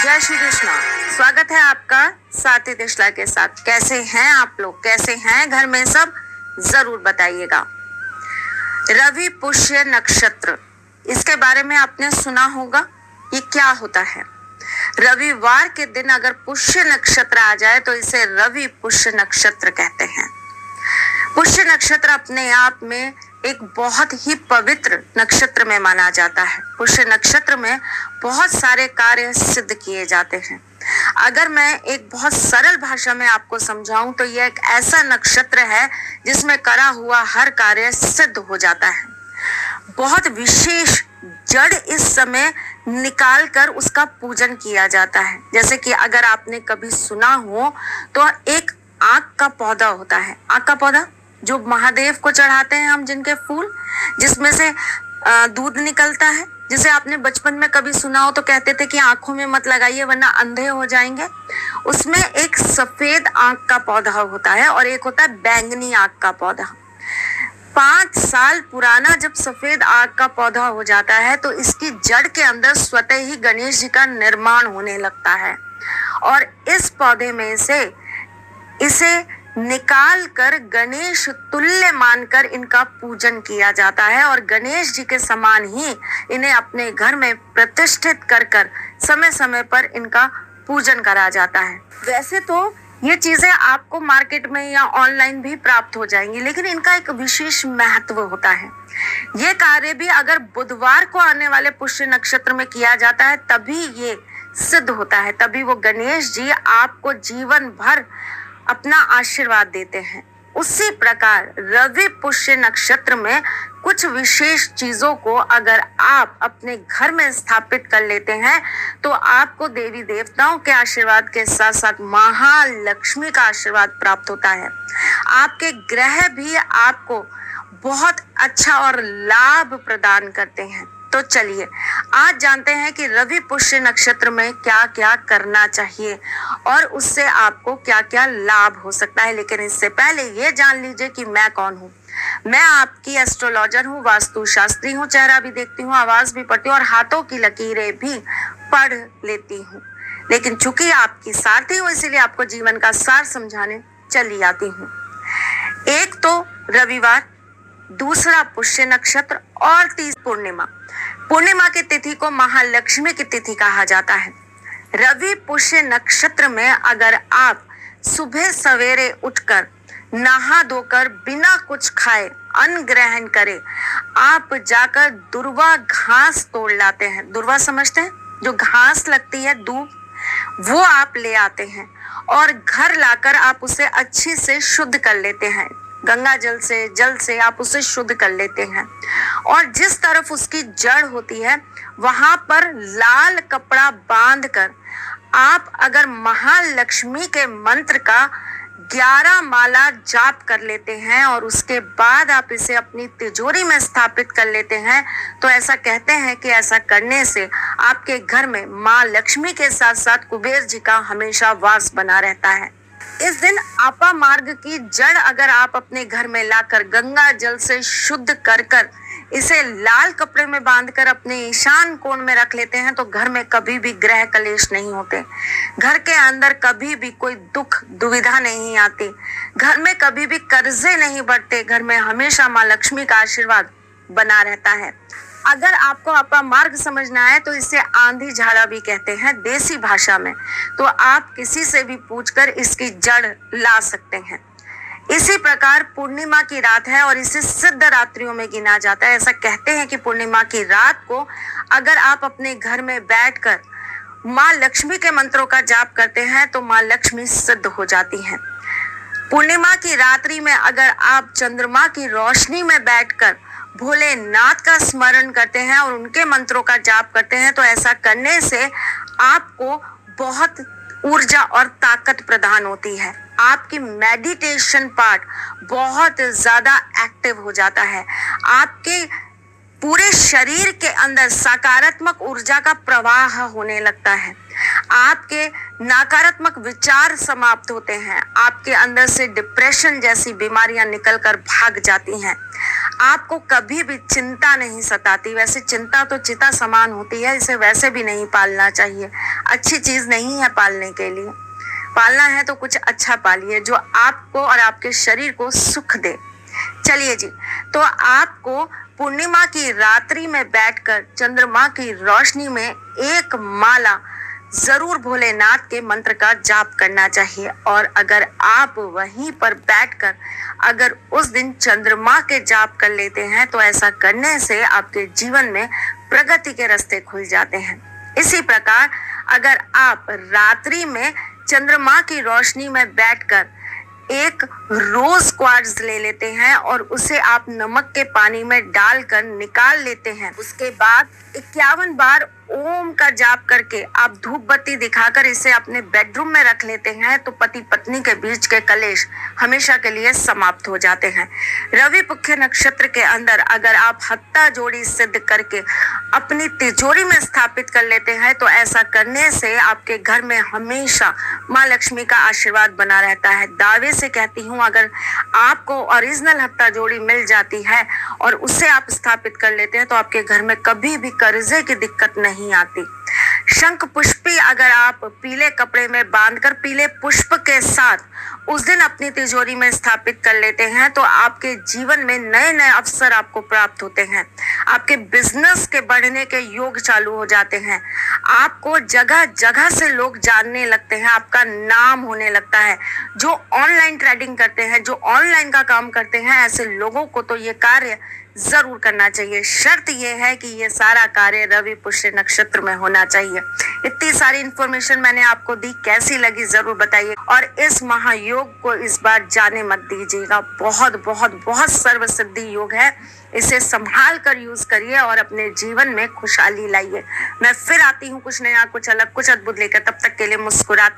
जय श्री कृष्णा। स्वागत है आपका साथी दिशला के साथ। कैसे हैं आप लोग, कैसे हैं घर में सब, जरूर बताइएगा। रवि पुष्य नक्षत्र, इसके बारे में आपने सुना होगा। ये क्या होता है? रविवार के दिन अगर पुष्य नक्षत्र आ जाए तो इसे रवि पुष्य नक्षत्र कहते हैं। पुष्य नक्षत्र अपने आप में एक बहुत ही पवित्र नक्षत्र में माना जाता है। पुष्य नक्षत्र में बहुत सारे कार्य सिद्ध किए जाते हैं। अगर मैं एक बहुत सरल भाषा में आपको समझाऊं तो यह एक ऐसा नक्षत्र है जिसमें करा हुआ हर कार्य सिद्ध हो जाता है। बहुत विशेष जड़ इस समय निकाल कर उसका पूजन किया जाता है। जैसे कि अगर आपने कभी सुना हो तो एक आक का पौधा होता है। आक का पौधा जो महादेव को चढ़ाते हैं हम, जिनके फूल, जिसमें से दूध निकलता है, जिसे आपने बचपन में कभी सुना हो तो कहते थे कि आंखों में मत लगाइए वरना अंधे हो जाएंगे। उसमें एक सफेद आंख का पौधा होता है और एक होता है बैंगनी आंख का पौधा। 5 साल पुराना जब सफेद आग का पौधा हो जाता है तो इसकी जड़ के अंदर स्वतः ही गणेश जी का निर्माण होने लगता है और इस पौधे में से इसे निकाल कर गणेश तुल्य मानकर इनका पूजन किया जाता है और गणेश जी के समान ही इन्हें अपने घर में प्रतिष्ठित कर कर समय समय पर इनका पूजन करा जाता है। वैसे तो ये चीजें आपको मार्केट में या ऑनलाइन भी प्राप्त हो जाएंगी, लेकिन इनका एक विशेष महत्व होता है। ये कार्य भी अगर बुधवार को आने वाले पुष्य नक्षत्र में किया जाता है तभी ये सिद्ध होता है, तभी वो गणेश जी आपको जीवन भर अपना आशीर्वाद देते हैं। उसी प्रकार रवि पुष्य नक्षत्र में कुछ विशेष चीजों को अगर आप अपने घर में स्थापित कर लेते हैं तो आपको देवी देवताओं के आशीर्वाद के साथ साथ महालक्ष्मी का आशीर्वाद प्राप्त होता है। आपके ग्रह भी आपको बहुत अच्छा और लाभ प्रदान करते हैं। तो चलिए आज जानते हैं कि रवि पुष्य नक्षत्र में क्या क्या करना चाहिए और उससे आपको क्या क्या लाभ हो सकता है। लेकिन इससे पहले ये जान लीजिए कि मैं कौन हूँ। मैं आपकी एस्ट्रोलॉजर हूँ, वास्तु शास्त्री हूँ, चेहरा भी देखती हूँ, आवाज भी पढ़ती हूँ और हाथों की लकीरें भी पढ़ लेती हूँ। लेकिन चूंकि आपकी साथी हूँ इसीलिए आपको जीवन का सार समझाने चली आती हूँ। एक तो रविवार, दूसरा पुष्य नक्षत्र और तीसरी पूर्णिमा। पूर्णिमा की तिथि को महालक्ष्मी की तिथि कहा जाता है। रवि पुष्य नक्षत्र में अगर आप सुबह सवेरे उठकर नहा धोकर बिना कुछ खाए अन्न ग्रहण करें, आप जाकर दुर्वा घास तोड़ लाते हैं। दुर्वा समझते हैं, जो घास लगती है दूब, वो आप ले आते हैं और घर लाकर आप उसे अच्छी से शुद्ध कर लेते हैं। गंगा जल से आप उसे शुद्ध कर लेते हैं और जिस तरफ उसकी जड़ होती है वहां पर लाल कपड़ा बांधकर आप अगर महालक्ष्मी के मंत्र का 11 माला जाप कर लेते हैं और उसके बाद आप इसे अपनी तिजोरी में स्थापित कर लेते हैं तो ऐसा कहते हैं कि ऐसा करने से आपके घर में माँ लक्ष्मी के साथ साथ कुबेर जी का हमेशा वास बना रहता है। इस दिन आपा मार्ग की जड़ अगर आप अपने घर में लाकर गंगा जल से शुद्ध कर कर इसे लाल कपड़े में बांधकर अपने ईशान कोण में रख लेते हैं तो घर में कभी भी ग्रह कलेश नहीं होते, घर के अंदर कभी भी कोई दुख दुविधा नहीं आती, घर में कभी भी कर्जे नहीं बढ़ते, घर में हमेशा माँ लक्ष्मी का आशीर्वाद बना रहता है। अगर आपको आपा मार्ग समझना है तो इसे आंधी झाड़ा भी कहते हैं देसी भाषा में, तो आप किसी से भी पूछकर इसकी जड़ ला सकते हैं। इसी प्रकार पूर्णिमा की रात है और इसे सिद्ध रात्रियों में गिना जाता है। ऐसा कहते हैं कि पूर्णिमा की रात को अगर आप अपने घर में बैठकर माँ लक्ष्मी के मंत्रों का जाप करते हैं तो माँ लक्ष्मी सिद्ध हो जाती हैं। पूर्णिमा की रात्रि में अगर आप चंद्रमा की रोशनी में बैठकर भोलेनाथ का स्मरण करते हैं और उनके मंत्रों का जाप करते हैं तो ऐसा करने से आपको बहुत ऊर्जा और ताकत प्रदान होती है। आपकी मेडिटेशन पार्ट बहुत ज्यादा एक्टिव हो जाता है। आपके पूरे शरीर के अंदर सकारात्मक ऊर्जा का प्रवाह होने लगता है। आपके नकारात्मक विचार समाप्त होते हैं। आपके अंदर से डिप्रेशन जैसी बीमारियां निकलकर भाग जाती हैं। आपको कभी भी चिंता नहीं सताती। वैसे चिंता तो चिता समान होती है, इसे वैसे भी नहीं पालना चाहिए। अच्छी चीज नहीं है पालने के लिए। पालना है तो कुछ अच्छा पालिए जो आपको और आपके शरीर को सुख दे। चलिए जी, तो आपको पूर्णिमा की रात्रि में बैठकर चंद्रमा की रोशनी में एक माला जरूर भोलेनाथ के मंत्र का जाप करना चाहिए। और अगर आप वहीं पर बैठकर अगर उस दिन चंद्रमा के जाप कर लेते हैं तो ऐसा करने से आपके जीवन में प्रगति के रास्ते खुल जाते हैं। इसी प्रकार अगर आप रात्रि में चंद्रमा की रोशनी में बैठकर एक रोज क्वार्ट्ज ले लेते हैं और उसे आप नमक के पानी में डालकर निकाल लेते हैं, उसके बाद 51 बार ओम का जाप करके आप धूप बत्ती दिखाकर इसे अपने बेडरूम में रख लेते हैं तो पति पत्नी के बीच के कलेश हमेशा के लिए समाप्त हो जाते हैं। रवि पुष्य नक्षत्र के अंदर अगर आप हत्ता जोड़ी सिद्ध करके अपनी तिजोरी में स्थापित कर लेते हैं तो ऐसा करने से आपके घर में हमेशा माँ लक्ष्मी का आशीर्वाद बना रहता है। दावे से कहती हूँ, अगर आपको ओरिजिनल हत्ता जोड़ी मिल जाती है और उसे आप स्थापित कर लेते हैं तो आपके घर में कभी भी कर्जे की दिक्कत नहीं आती। शंख पुष्पी अगर आप पीले कपड़े में बांधकर पीले पुष्प के साथ उस दिन अपनी तिजोरी में स्थापित कर लेते हैं तो आपके जीवन में नए नए अवसर आपको प्राप्त होते हैं। आपके बिजनेस के बढ़ने के योग चालू हो जाते हैं। आपको जगह जगह से लोग जानने लगते हैं, आपका नाम होने लगता है। जो ऑनलाइन ट्रेडिंग करते हैं, जो ऑनलाइन का काम करते हैं, ऐसे लोगों को तो ये कार्य जरूर करना चाहिए। शर्त यह है कि ये सारा कार्य रवि पुष्य नक्षत्र में होना चाहिए। इतनी सारी इंफॉर्मेशन मैंने आपको दी, कैसी लगी जरूर बताइए। और इस महायोग को इस बार जाने मत दीजिएगा। बहुत बहुत बहुत सर्व सिद्धि योग है। इसे संभाल कर यूज करिए और अपने जीवन में खुशहाली लाइए। मैं फिर आती हूँ कुछ नया, कुछ अलग, कुछ अद्भुत लेकर। तब तक के लिए मुस्कुराते